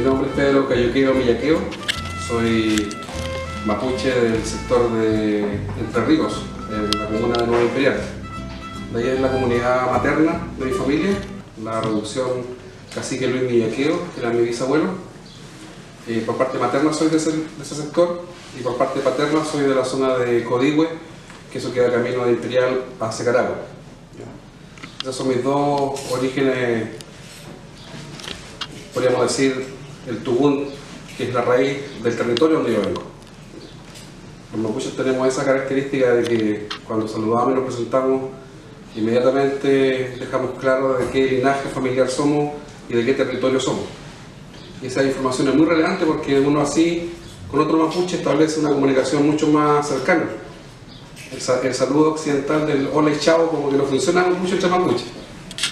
Mi nombre es Pedro Cayuqueo Millaqueo, soy mapuche del sector de Entre Ríos, en la comuna de Nueva Imperial. De ahí es la comunidad materna de mi familia, la reducción Cacique Luis Millaqueo, que era mi bisabuelo. Por parte materna soy de ese sector y por parte paterna soy de la zona de Codigüe, que eso queda camino de Imperial hacia Caragua. Esos son mis dos orígenes, podríamos decir, el tubún, que es la raíz del territorio donde yo vengo. Los mapuches tenemos esa característica de que cuando saludamos y nos presentamos, inmediatamente dejamos claro de qué linaje familiar somos y de qué territorio somos. Y esa información es muy relevante porque uno así, con otro mapuche, establece una comunicación mucho más cercana. El saludo occidental del hola y chao como que no funciona mucho entre mapuches.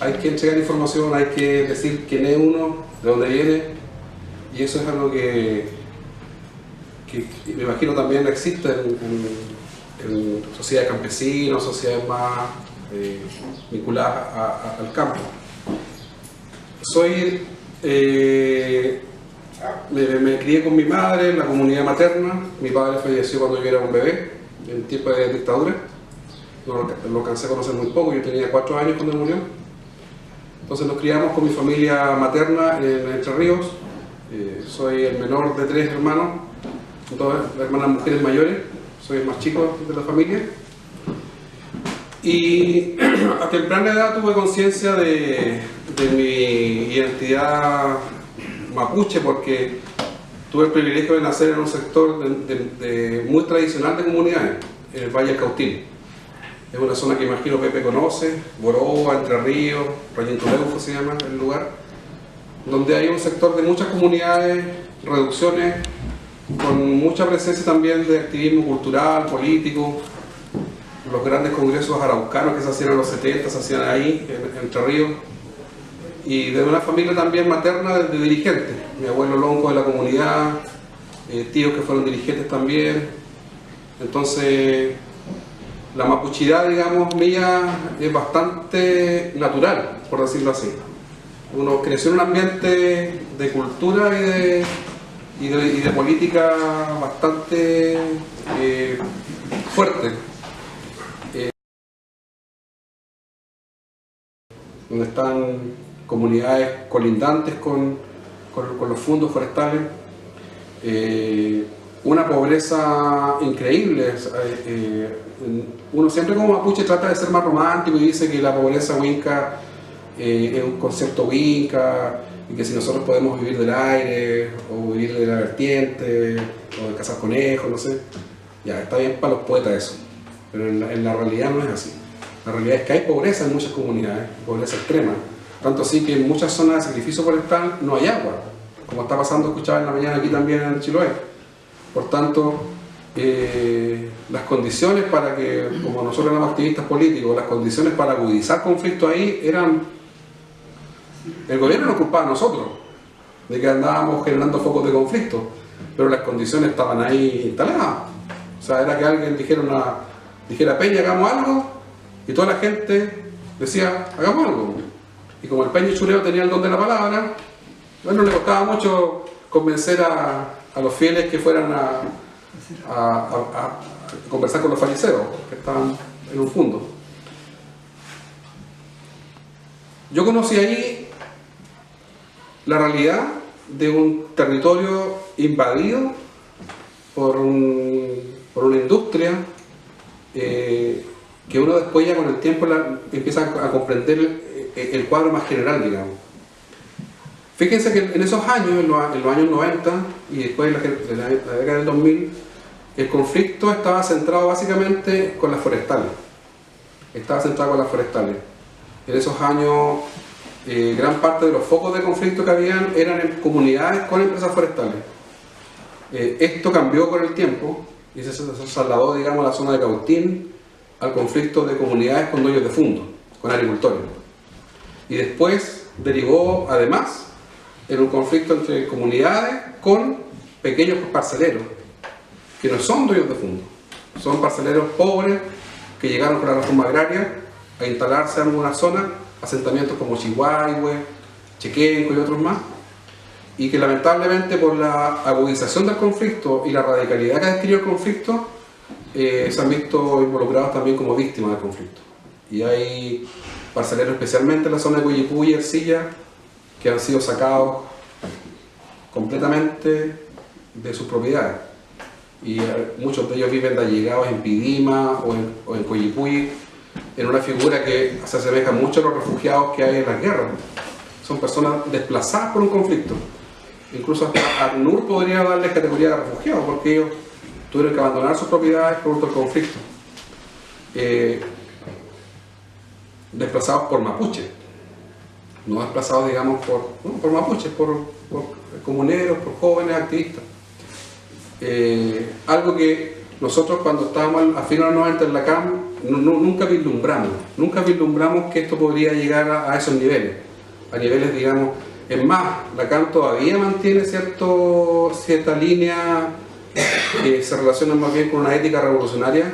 Hay que entregar información, hay que decir quién es uno, de dónde viene, y eso es algo que me imagino también existe en sociedades campesinas, sociedades más vinculadas al campo. Me crié con mi madre en la comunidad materna. Mi padre falleció cuando yo era un bebé, en tiempo de dictadura. Lo alcancé a conocer muy poco, yo tenía 4 años cuando murió. Entonces nos criamos con mi familia materna en Entre Ríos. Soy el menor de 3 hermanos, 2 hermanas mujeres mayores, soy el más chico de la familia. Y a temprana edad tuve conciencia de mi identidad mapuche porque tuve el privilegio de nacer en un sector muy tradicional de comunidades, en el Valle del Cautín. Es una zona que imagino Pepe conoce, Boroba, Entre Ríos, Rayintuleuco se llama el lugar, donde hay un sector de muchas comunidades, reducciones, con mucha presencia también de activismo cultural, político. Los grandes congresos araucanos que se hacían en los 70 se hacían ahí, en Entre Ríos, y de una familia también materna de dirigentes. Mi abuelo lonco de la comunidad, tíos que fueron dirigentes también. Entonces, la mapuchidad, digamos, mía es bastante natural, por decirlo así. Uno creció en un ambiente de cultura y de política bastante fuerte. Donde están comunidades colindantes con los fondos forestales. Una pobreza increíble. Uno siempre como mapuche trata de ser más romántico y dice que la pobreza huinca es un concepto huinca y que si nosotros podemos vivir del aire o vivir de la vertiente o de cazar conejos, no sé, ya está bien para los poetas eso, pero en la realidad no es así. La realidad es que hay pobreza en muchas comunidades, pobreza extrema, tanto así que en muchas zonas de sacrificio forestal no hay agua, como está pasando, escuchaba en la mañana aquí también en Chiloé. Por tanto, las condiciones para que, como nosotros éramos activistas políticos, las condiciones para agudizar conflictos ahí eran... El gobierno nos culpaba a nosotros de que andábamos generando focos de conflicto, pero las condiciones estaban ahí instaladas. O sea, era que alguien dijera Peña, hagamos algo, y toda la gente decía, hagamos algo. Y como el Peña Chureo tenía el don de la palabra, bueno, le costaba mucho convencer a los fieles que fueran a conversar con los falleceros, que estaban en un fondo. Yo conocí ahí la realidad de un territorio invadido por una industria que uno después ya con el tiempo empieza a comprender el cuadro más general, digamos. Fíjense que en esos años, en los años 90 y después de la década del 2000, el conflicto estaba centrado básicamente con las forestales. En esos años, gran parte de los focos de conflicto que habían eran en comunidades con empresas forestales. Esto cambió con el tiempo y se trasladó, digamos, a la zona de Cautín al conflicto de comunidades con dueños de fondo, con agricultores. Y después derivó, además, en un conflicto entre comunidades con pequeños parceleros, que no son dueños de fondo, son parceleros pobres que llegaron con la reforma agraria a instalarse en alguna zona, asentamientos como Chihuahue, Chequenco y otros más, y que lamentablemente por la agudización del conflicto y la radicalidad que ha adquirido el conflicto, se han visto involucrados también como víctimas del conflicto. Y hay parceleros, especialmente en la zona de Coyipulli y Ercilla, que han sido sacados completamente de sus propiedades. Y muchos de ellos viven de allegados en Pidima o en Coyipulli, en una figura que se asemeja mucho a los refugiados que hay en las guerras. Son personas desplazadas por un conflicto. Incluso hasta ACNUR podría darles categoría de refugiados, porque ellos tuvieron que abandonar sus propiedades producto del conflicto. Desplazados por mapuche, no desplazados, digamos, por mapuches, por comuneros, por jóvenes activistas. Algo que nosotros cuando estábamos a finales de los 90 en la CAM nunca vislumbramos que esto podría llegar a esos niveles, a niveles, digamos. Es más, la CAM todavía mantiene cierta línea que se relaciona más bien con una ética revolucionaria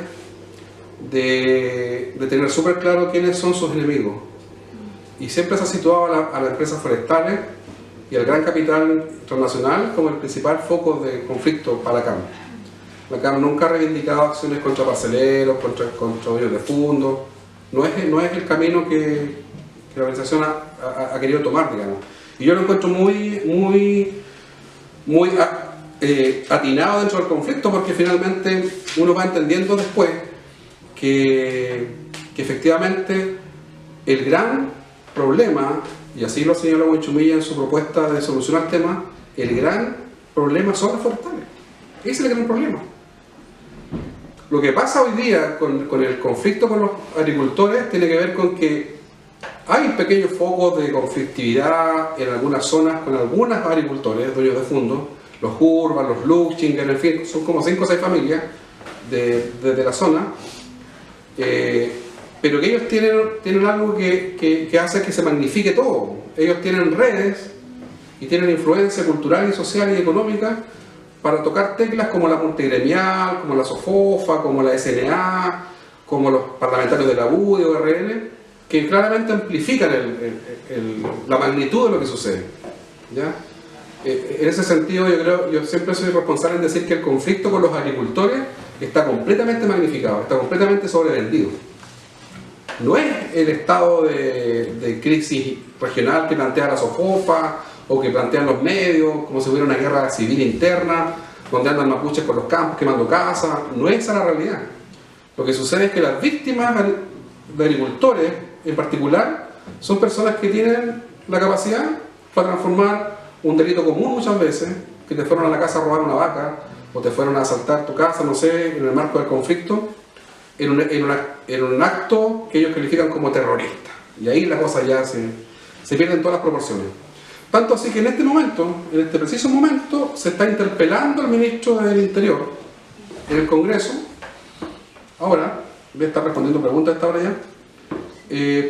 de tener súper claro quiénes son sus enemigos. Y siempre se ha situado a las empresas forestales y al gran capital internacional como el principal foco de conflicto para la CAM. La CAM nunca ha reivindicado acciones contra parceleros, contra dueños de fondos. No es el camino que la organización ha querido tomar, digamos. Y yo lo encuentro muy atinado dentro del conflicto, porque finalmente uno va entendiendo después que efectivamente el gran problema, y así lo señala Huanchumilla en su propuesta de solucionar el tema, el gran problema son las forestales. Ese es el gran problema. Lo que pasa hoy día con el conflicto con los agricultores tiene que ver con que hay pequeños focos de conflictividad en algunas zonas con algunos agricultores, dueños de fondos, los Urban, los Luchinger, en fin, son como 5 o 6 familias de la zona, pero que ellos tienen algo que hace que se magnifique todo. Ellos tienen redes y tienen influencia cultural y social y económica para tocar teclas como la multigremial, como la SOFOFA, como la SNA, como los parlamentarios de la UDI o RN, que claramente amplifican la magnitud de lo que sucede, ¿ya? En ese sentido yo siempre soy responsable en decir que el conflicto con los agricultores está completamente magnificado, está completamente sobrevendido. No es el estado de crisis regional que plantea la SOFOFA o que plantean los medios, como si hubiera una guerra civil interna, donde andan mapuches por los campos quemando casas. No es esa la realidad. Lo que sucede es que las víctimas de agricultores, en particular, son personas que tienen la capacidad para transformar un delito común muchas veces, que te fueron a la casa a robar una vaca, o te fueron a asaltar tu casa, no sé, en el marco del conflicto, en un acto que ellos califican como terrorista. Y ahí la cosa ya se pierden todas las proporciones. Tanto así que en este momento, en este preciso momento, se está interpelando al ministro del Interior en el Congreso. Ahora, voy a estar respondiendo preguntas a esta hora ya,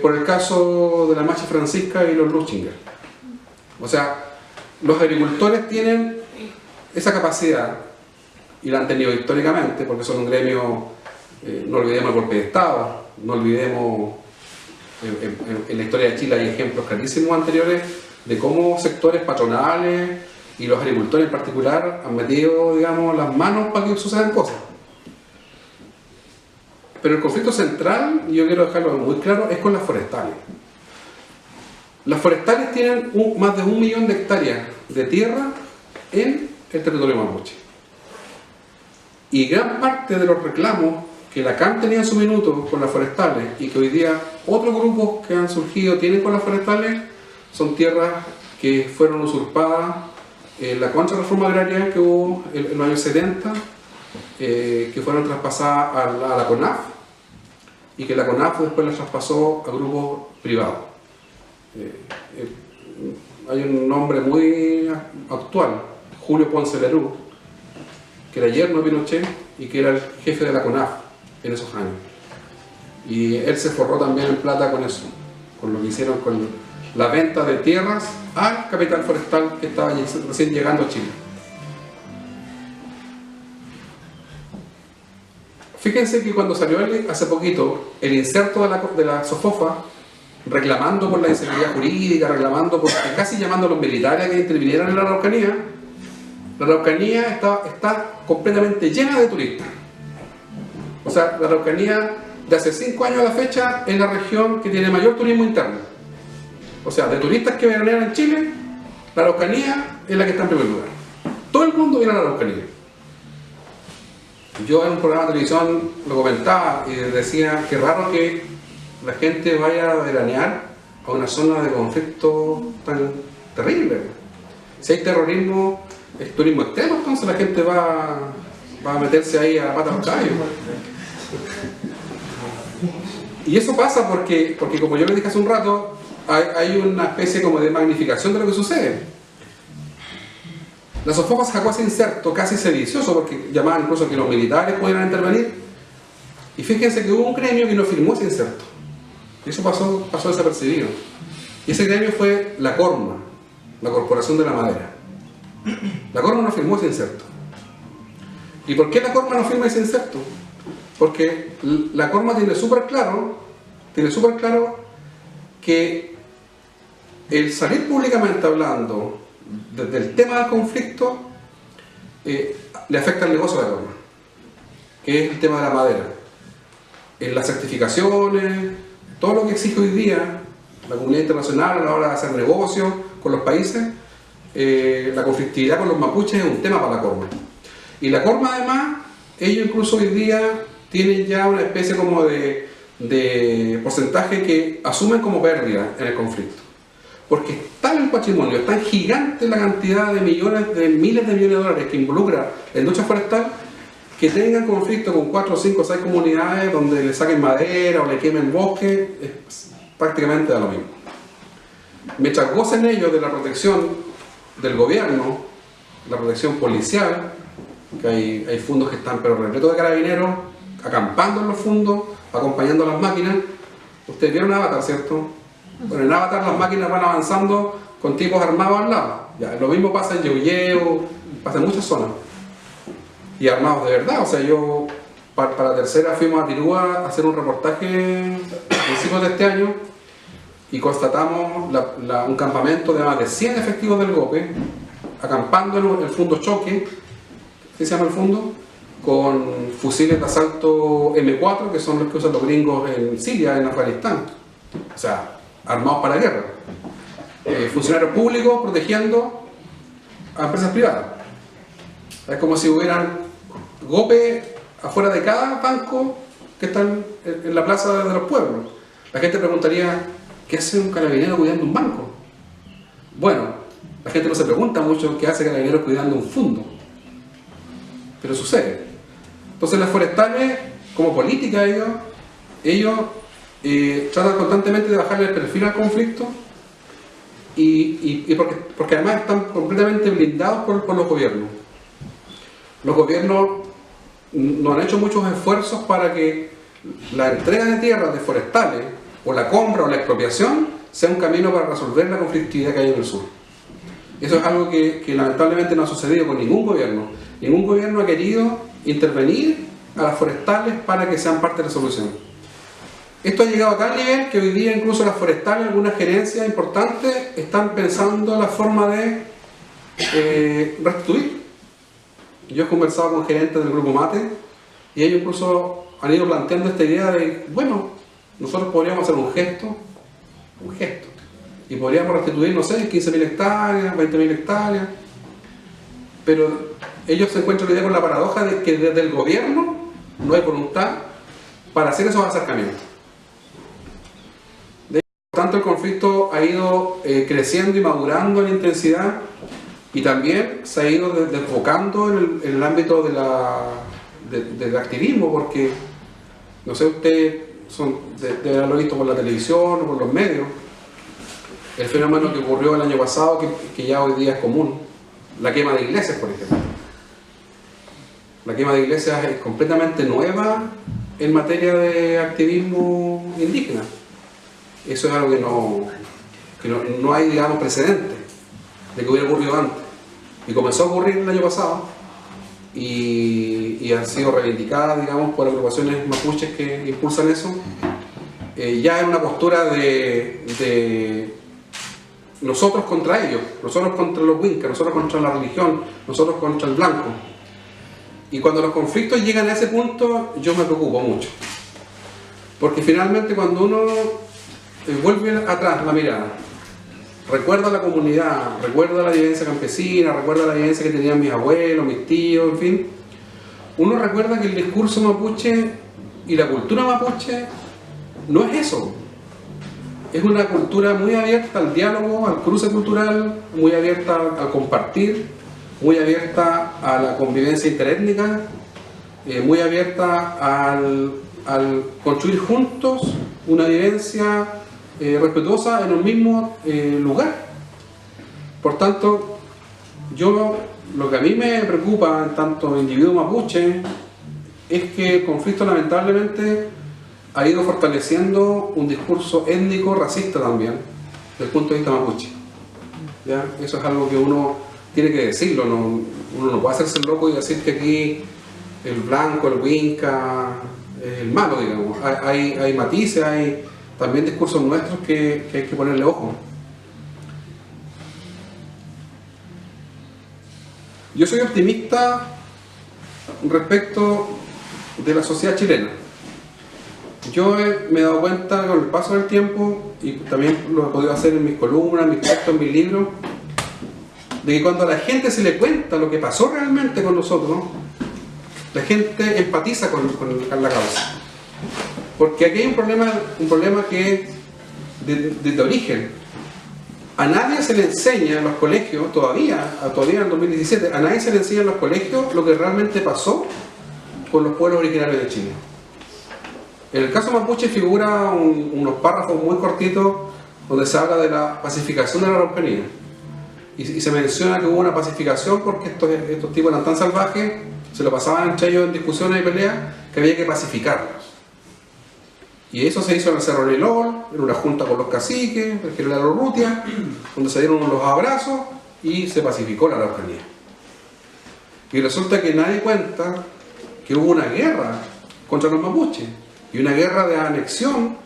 por el caso de la Machi Francisca y los Luchinger. O sea, los agricultores tienen esa capacidad, y la han tenido históricamente, porque son un gremio, no olvidemos el golpe de Estado, no olvidemos, en la historia de Chile hay ejemplos clarísimos anteriores de cómo sectores patronales y los agricultores en particular han metido, digamos, las manos para que sucedan cosas. Pero el conflicto central, y yo quiero dejarlo muy claro, es con las forestales. Las forestales tienen más de 1 millón de hectáreas de tierra en el territorio mapuche. Y gran parte de los reclamos que la CAM tenía en su minuto con las forestales y que hoy día otros grupos que han surgido tienen con las forestales son tierras que fueron usurpadas en la contrarreforma agraria que hubo en los años 70, que fueron traspasadas a la CONAF, y que la CONAF después las traspasó a grupos privados. Hay un nombre muy actual, Julio Ponce Lerú, que era yerno de Pinochet y que era el jefe de la CONAF en esos años. Y él se forró también en plata con eso, con lo que hicieron con la venta de tierras al capital forestal que estaba recién llegando a Chile. Fíjense que cuando salió hace poquito el inserto de la SOFOFA, reclamando por la inseguridad jurídica, reclamando por, casi llamando a los militares a que intervinieran en la Araucanía. La Araucanía está completamente llena de turistas. O sea, la Araucanía de hace 5 años a la fecha es la región que tiene mayor turismo interno. O sea, de turistas que veranean en Chile, la Araucanía es la que está en primer lugar. Todo el mundo viene a la Araucanía. Yo en un programa de televisión lo comentaba y decía que raro que la gente vaya a veranear a una zona de conflicto tan terrible. Si hay terrorismo, es turismo extremo, entonces la gente va a meterse ahí a la pata al caballo. Y eso pasa porque como yo les dije hace un rato, hay una especie como de magnificación de lo que sucede. La Sofocas sacó ese inserto casi sedicioso porque llamaban incluso a que los militares pudieran intervenir. Y fíjense que hubo un gremio que no firmó ese inserto. Y eso pasó desapercibido. Y ese gremio fue la Corma, la Corporación de la Madera. La Corma no firmó ese inserto. ¿Y por qué la Corma no firma ese inserto? Porque la Corma tiene súper claro que el salir públicamente hablando del tema del conflicto le afecta al negocio de la Corma, que es el tema de la madera. En las certificaciones, todo lo que exige hoy día la comunidad internacional a la hora de hacer negocios con los países, la conflictividad con los mapuches es un tema para la Corma. Y la Corma además, ellos incluso hoy día tienen ya una especie como de porcentaje que asumen como pérdida en el conflicto. Porque es tal el patrimonio, es tan gigante la cantidad de millones, de miles de millones de dólares que involucra la industria forestal, que tengan conflicto con 4, 5, 6 comunidades donde le saquen madera o le quemen bosque, es prácticamente da lo mismo. Mientras gocen ellos de la protección del gobierno, la protección policial, que hay fondos que están pero repletos de carabineros, acampando en los fondos, acompañando a las máquinas. Ustedes vieron Avatar, ¿cierto? Bueno, en Avatar las máquinas van avanzando con tipos armados al lado. Ya, lo mismo pasa en Yeuyeu, pasa en muchas zonas. Y armados de verdad. O sea, yo para la tercera fuimos a Tirúa a hacer un reportaje a principios de este año y constatamos un campamento de más de 100 efectivos del GOPE acampando en el fondo choque, ¿qué se llama el fondo? Con fusiles de asalto M4, que son los que usan los gringos en Siria, en Afganistán. O sea, armados para la guerra. Funcionarios públicos protegiendo a empresas privadas. Es como si hubieran GOPE afuera de cada banco que están en la plaza de los pueblos. La gente preguntaría, ¿qué hace un carabinero cuidando un banco? Bueno, la gente no se pregunta mucho qué hace carabinero cuidando un fondo. Pero sucede. Entonces las forestales, como política, ellos tratan constantemente de bajarle el perfil al conflicto y porque además están completamente blindados por los gobiernos. Los gobiernos no han hecho muchos esfuerzos para que la entrega de tierras de forestales o la compra o la expropiación sea un camino para resolver la conflictividad que hay en el sur. Eso es algo que lamentablemente no ha sucedido con ningún gobierno. Ningún gobierno ha querido intervenir a las forestales para que sean parte de la solución. Esto ha llegado a tal nivel que hoy día incluso las forestales, algunas gerencias importantes, están pensando la forma de restituir. Yo he conversado con gerentes del Grupo Mate y ellos incluso han ido planteando esta idea de, bueno, nosotros podríamos hacer un gesto, y podríamos restituir, no sé, 15.000 hectáreas, 20.000 hectáreas, pero ellos se encuentran la idea con la paradoja de que desde el gobierno no hay voluntad para hacer esos acercamientos. Por tanto, el conflicto ha ido creciendo y madurando en intensidad y también se ha ido desbocando en el ámbito del activismo, porque, no sé, ustedes deben haberlo visto por la televisión o por los medios, el fenómeno que ocurrió el año pasado, que ya hoy día es común, la quema de iglesias, por ejemplo. La quema de iglesias es completamente nueva en materia de activismo indígena. Eso es algo que no hay, digamos, precedente de que hubiera ocurrido antes. Y comenzó a ocurrir el año pasado y han sido reivindicadas, digamos, por agrupaciones mapuches que impulsan eso. ya en una postura de nosotros contra ellos, nosotros contra los wincas, nosotros contra la religión, nosotros contra el blanco. Y cuando los conflictos llegan a ese punto, yo me preocupo mucho. Porque finalmente cuando uno vuelve atrás la mirada, recuerda la comunidad, recuerda la vivencia campesina, recuerda la vivencia que tenían mis abuelos, mis tíos, en fin, uno recuerda que el discurso mapuche y la cultura mapuche no es eso. Es una cultura muy abierta al diálogo, al cruce cultural, muy abierta al compartir, muy abierta a la convivencia interétnica, muy abierta al construir juntos una vivencia respetuosa en un mismo lugar. Por tanto, lo que a mí me preocupa en tanto individuo mapuche es que el conflicto lamentablemente ha ido fortaleciendo un discurso étnico racista también, desde el punto de vista mapuche. ¿Ya? Eso es algo que uno tiene que decirlo, uno no puede hacerse loco y decir que aquí el blanco, el winca, es el malo, digamos. Hay matices, hay también discursos nuestros que hay que ponerle ojo. Yo soy optimista respecto de la sociedad chilena. Yo me he dado cuenta con el paso del tiempo, y también lo he podido hacer en mis columnas, en mis textos, en mis libros, de que cuando a la gente se le cuenta lo que pasó realmente con nosotros, la gente empatiza con la causa. Porque aquí hay un problema que es de origen. A nadie se le enseña en los colegios, todavía en el 2017, a nadie se le enseña en los colegios lo que realmente pasó con los pueblos originarios de Chile. En el caso mapuche figura unos párrafos muy cortitos donde se habla de la pacificación de la Araucanía. Y se menciona que hubo una pacificación porque estos tipos eran tan salvajes, se lo pasaban entre ellos en discusiones y peleas, que había que pacificarlos. Y eso se hizo en el Cerro Nilol, en una junta con los caciques, el general Urrutia, donde se dieron los abrazos y se pacificó la Araucanía. Y resulta que nadie cuenta que hubo una guerra contra los mapuches, y una guerra de anexión,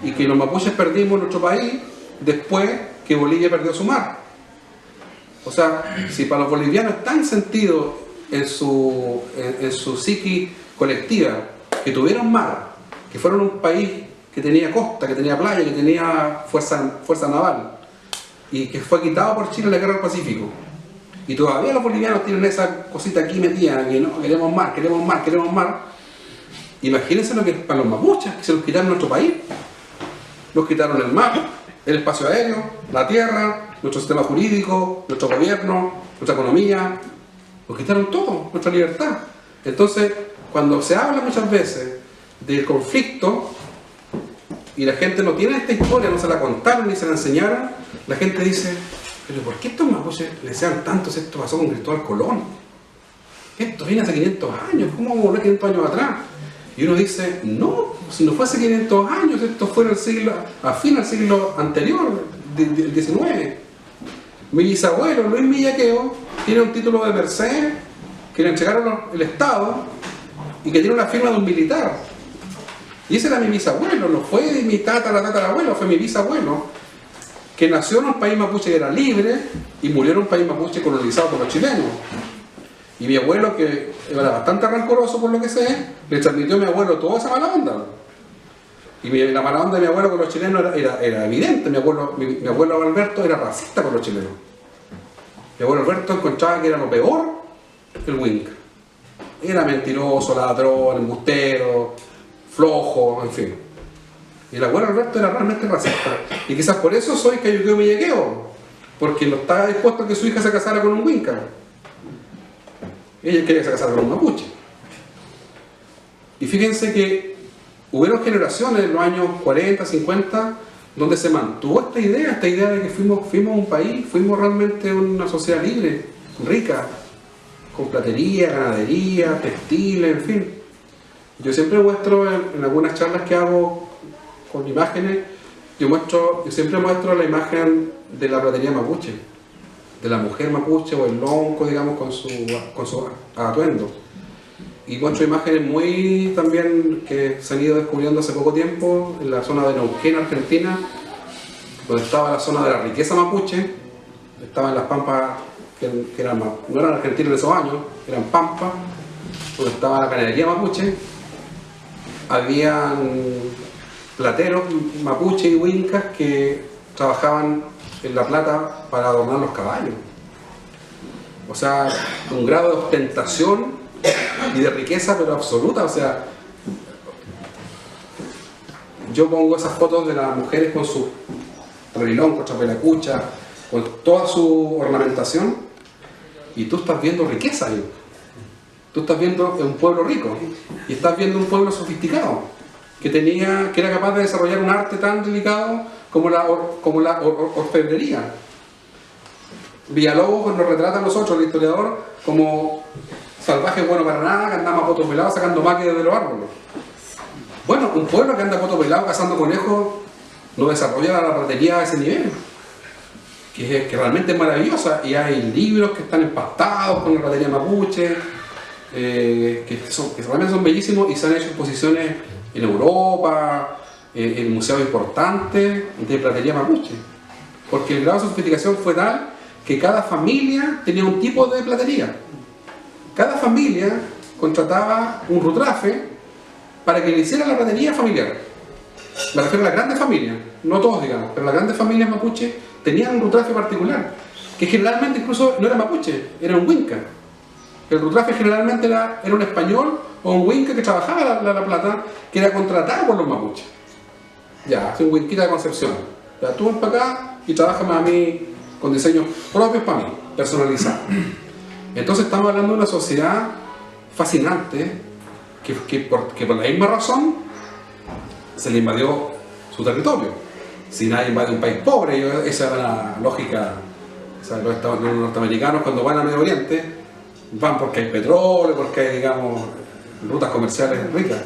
y que los mapuches perdimos nuestro país después que Bolivia perdió su mar. O sea, si para los bolivianos es tan sentido en su psiqui colectiva que tuvieron mar, que fueron un país que tenía costa, que tenía playa, que tenía fuerza naval, y que fue quitado por Chile en la guerra del Pacífico, y todavía los bolivianos tienen esa cosita aquí metida, que no, queremos mar, queremos mar, queremos mar. Imagínense lo que es para los mapuches, que se los quitaron nuestro país. Nos quitaron el mar, el espacio aéreo, la tierra, nuestro sistema jurídico, nuestro gobierno, nuestra economía. Nos quitaron todo, nuestra libertad. Entonces, cuando se habla muchas veces del conflicto y la gente no tiene esta historia, no se la contaron ni se la enseñaron, la gente dice, pero ¿por qué estos mapuches le desean tanto si esto pasó con Cristóbal Colón? Esto viene hace 500 años, ¿cómo vamos a volver 500 años atrás? Y uno dice, no, si no fue hace 500 años, esto fue en el siglo, a fin del siglo anterior, del 19. Mi bisabuelo, Luis Millaqueo, tiene un título de merced que le entregaron el Estado y que tiene una firma de un militar. Y ese era mi bisabuelo, no fue mi tatarabuelo, fue mi bisabuelo, que nació en un país mapuche que era libre y murió en un país mapuche colonizado por los chilenos. Y mi abuelo, que era bastante rencoroso por lo que sé, le transmitió a mi abuelo toda esa mala onda. Y la mala onda de mi abuelo con los chilenos era evidente. Mi abuelo Alberto era racista con los chilenos. Mi abuelo Alberto encontraba que era lo peor el winca. Era mentiroso, ladrón, embustero, flojo, en fin. Y el abuelo Alberto era realmente racista. Y quizás por eso soy Cayuqueo Millaqueo, porque no estaba dispuesto a que su hija se casara con un winca. Ella quería casarse con un mapuche. Y fíjense que hubieron generaciones en los años 40, 50, donde se mantuvo esta idea de que fuimos un país, fuimos realmente una sociedad libre, rica, con platería, ganadería, textiles, en fin. Yo siempre muestro en algunas charlas que hago con imágenes, yo siempre muestro la imagen de la platería mapuche, de la mujer mapuche o el lonco, digamos, con su atuendo. y muestro imágenes muy también que se han ido descubriendo hace poco tiempo en la zona de Neuquén, Argentina, donde estaba la zona de la riqueza mapuche, estaban las pampas que eran, no eran argentinos en esos años, eran pampas, donde estaba la ganadería mapuche, habían plateros mapuche y huincas que trabajaban en la plata para adornar los caballos. O sea, un grado de ostentación y de riqueza pero absoluta. O sea, yo pongo esas fotos de las mujeres con su relilón, con chapelacucha, con toda su ornamentación, y tú estás viendo riqueza ahí. Tú estás viendo un pueblo rico y estás viendo un pueblo sofisticado que era capaz de desarrollar un arte tan delicado como la orfebrería. Villalobos nos retrata a nosotros, el historiador, como salvajes bueno para nada, que andamos a poto pelado sacando maquis desde los árboles. Bueno, un pueblo que anda a poto pelado cazando conejos no desarrolla la ratería a ese nivel, que realmente es maravillosa, y hay libros que están empastados con la ratería mapuche, que realmente son bellísimos, y se han hecho exposiciones en Europa, en museos importantes de platería mapuche, porque el grado de sofisticación fue tal que cada familia tenía un tipo de platería. Cada familia contrataba un rutrafe para que le hiciera la platería familiar. Me refiero a las grandes familias, no todos digamos, pero las grandes familias mapuche tenían un rutrafe particular, que generalmente incluso no era mapuche, era un huinca. El rutrafe generalmente era un español o un huinca que trabajaba la plata, que era contratado por los mapuches. Ya, es un huinquita de Concepción. Ya, tú ven para acá y trabajas a mí con diseños propios para mí, personalizados. Entonces estamos hablando de una sociedad fascinante que por la misma razón se le invadió su territorio. Si nadie invade un país pobre, esa era la lógica. O sea, los norteamericanos cuando van a Medio Oriente van porque hay petróleo, porque hay, digamos, rutas comerciales ricas.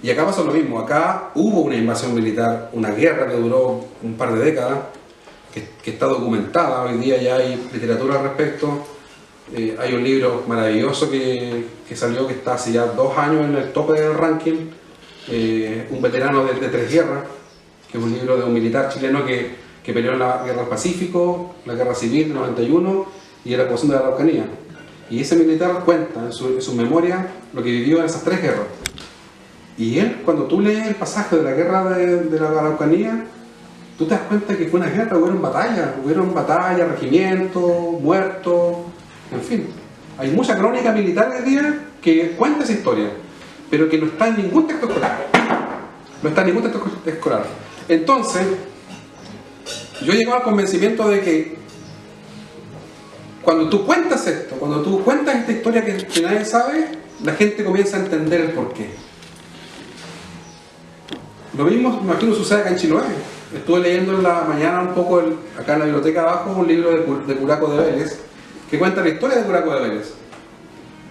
Y acá pasó lo mismo. Acá hubo una invasión militar, una guerra que duró un par de décadas, que está documentada. Hoy día ya hay literatura al respecto. Hay un libro maravilloso que salió, que está hace ya 2 años en el tope del ranking, un veterano de 3 guerras, que es un libro de un militar chileno que peleó en la Guerra del Pacífico, la Guerra Civil del 91 y en la ocupación de la Araucanía. Y ese militar cuenta en su memoria lo que vivió en esas 3 guerras. Y él, cuando tú lees el pasaje de la Guerra de la Araucanía, tú te das cuenta que fue una guerra, hubieron batallas, regimientos, muertos, en fin. Hay mucha crónica militar hoy día que cuenta esa historia, pero que no está en ningún texto escolar. No está en ningún texto escolar. Entonces, yo he llegado al convencimiento de que cuando tú cuentas esto, cuando tú cuentas esta historia que nadie sabe, la gente comienza a entender el porqué. Lo mismo, me imagino, sucede acá en Chiloé. Estuve leyendo en la mañana un poco, acá en la biblioteca abajo, un libro de Curaco de Vélez, que cuenta la historia de Curaco de Vélez.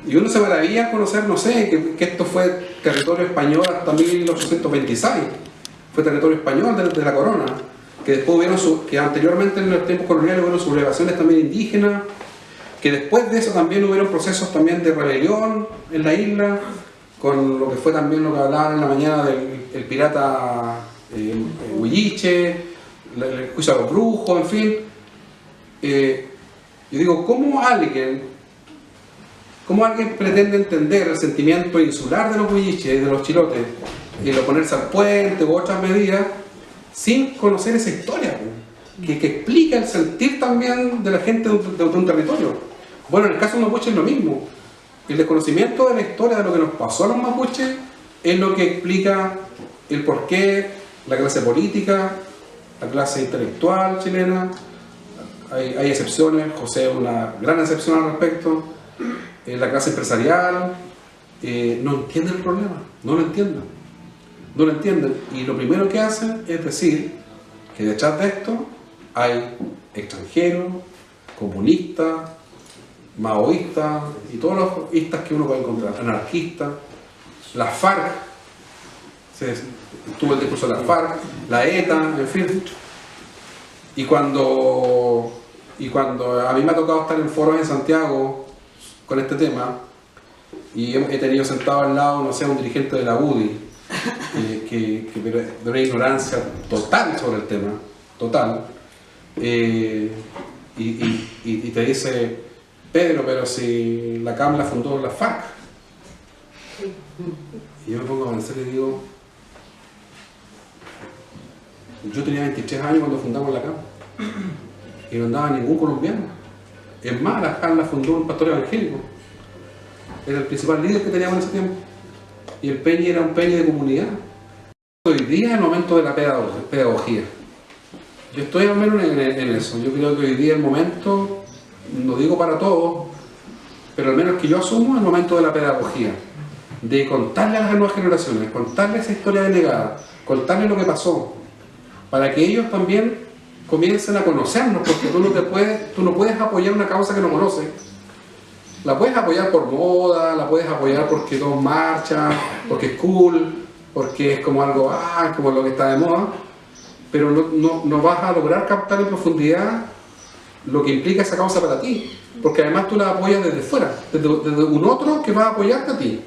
Y uno se maravilla al conocer, no sé, que esto fue territorio español hasta 1826. Fue territorio español de la corona. Que después que anteriormente en los tiempos coloniales hubieron sublevaciones también indígenas. Que después de eso también hubieron procesos también de rebelión en la isla, con lo que fue también lo que hablaban en la mañana del pirata Huilliche, el juicio a los brujos, en fin. Yo digo, ¿cómo alguien pretende entender el sentimiento insular de los huilliches, de los chilotes, y lo ponerse al puente u otras medidas, sin conocer esa historia, que explica el sentir también de la gente de un territorio? Bueno, en el caso de los mapuches es lo mismo. El desconocimiento de la historia de lo que nos pasó a los mapuches es lo que explica el porqué la clase política, la clase intelectual chilena, hay excepciones, José es una gran excepción al respecto, la clase empresarial no entiende el problema, no lo entienden, y lo primero que hacen es decir que detrás de esto hay extranjeros, comunistas, maoístas y todos los istas que uno puede encontrar, anarquistas, la FARC, tuvo el discurso de la FARC, la ETA, en fin. Y cuando a mí me ha tocado estar en foros en Santiago con este tema, Y he tenido sentado al lado, no sé, un dirigente de la UDI, pero de una ignorancia total sobre el tema, total. Y te dice, Pedro, pero si la CAM la fundó la FARC. Y yo me pongo a pensar y digo, yo tenía 23 años cuando fundamos la CAM y no andaba ningún colombiano. Es más, la CAM la fundó un pastor evangélico. Era el principal líder que teníamos en ese tiempo. Y el Peñi era un Peñi de comunidad. Hoy día es el momento de la pedagogía. Yo estoy al menos en eso. Yo creo que hoy día es el momento, no digo para todos, pero al menos que yo asumo, es el momento de la pedagogía. De contarle a las nuevas generaciones, contarle esa historia denegada, contarle lo que pasó, para que ellos también comiencen a conocernos, porque tú no puedes apoyar una causa que no conoces. La puedes apoyar por moda, la puedes apoyar porque todos marchan, porque es cool, porque es como algo, como lo que está de moda, pero no vas a lograr captar en profundidad lo que implica esa causa para ti, porque además tú la apoyas desde fuera, desde un otro que va a apoyarte a ti.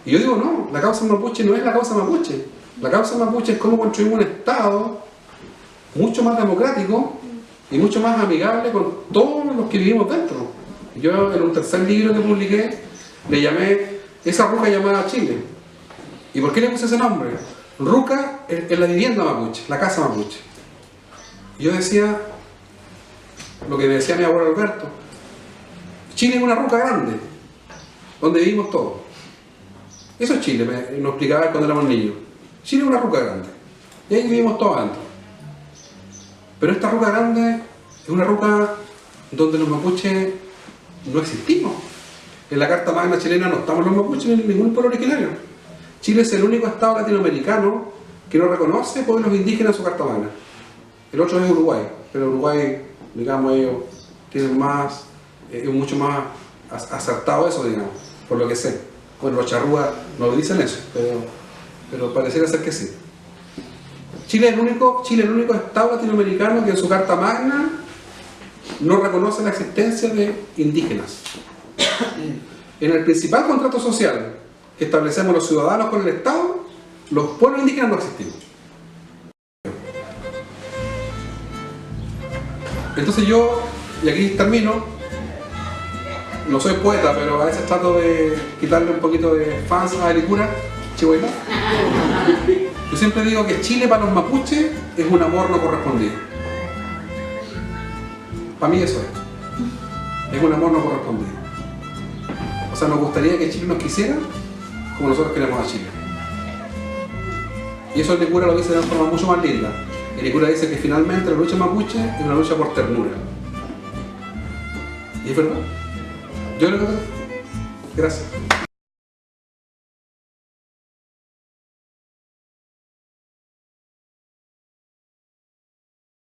Y yo digo, no, la causa mapuche no es la causa mapuche. La causa mapuche es cómo construimos un Estado mucho más democrático y mucho más amigable con todos los que vivimos dentro. Yo en un tercer libro que publiqué le llamé Esa Ruca llamada Chile. ¿Y por qué le puse ese nombre? Ruca es la vivienda mapuche, la casa mapuche. Y yo decía, lo que me decía mi abuelo Alberto, Chile es una ruca grande, donde vivimos todos. Eso es Chile, nos explicaba cuando éramos niños. Chile es una ruca grande, y ahí vivimos todos adentro. Pero esta ruca grande es una ruca donde los mapuches no existimos. En la Carta Magna chilena no estamos los mapuches ni ningún pueblo originario. Chile es el único estado latinoamericano que no reconoce pueblos indígenas en su Carta Magna. El otro es Uruguay, pero Uruguay, digamos, ellos tienen más, es mucho más acertado eso, digamos, por lo que sé. Bueno, los charrúas no dicen eso, pero pareciera ser que sí. Chile es el único estado latinoamericano que en su Carta Magna no reconoce la existencia de indígenas. En el principal contrato social que establecemos los ciudadanos con el Estado, los pueblos indígenas no existimos. Entonces yo, y aquí termino, no soy poeta, pero a veces trato de quitarle un poquito de fans a Alicura, chihuahua. Yo siempre digo que Chile para los mapuches es un amor no correspondido. Para mí eso es un amor no correspondido. O sea, nos gustaría que Chile nos quisiera como nosotros queremos a Chile. Y eso Alicura lo dice de una forma mucho más linda. Alicura dice que finalmente la lucha mapuche es una lucha por ternura. Y es verdad. Yo creo que... Gracias.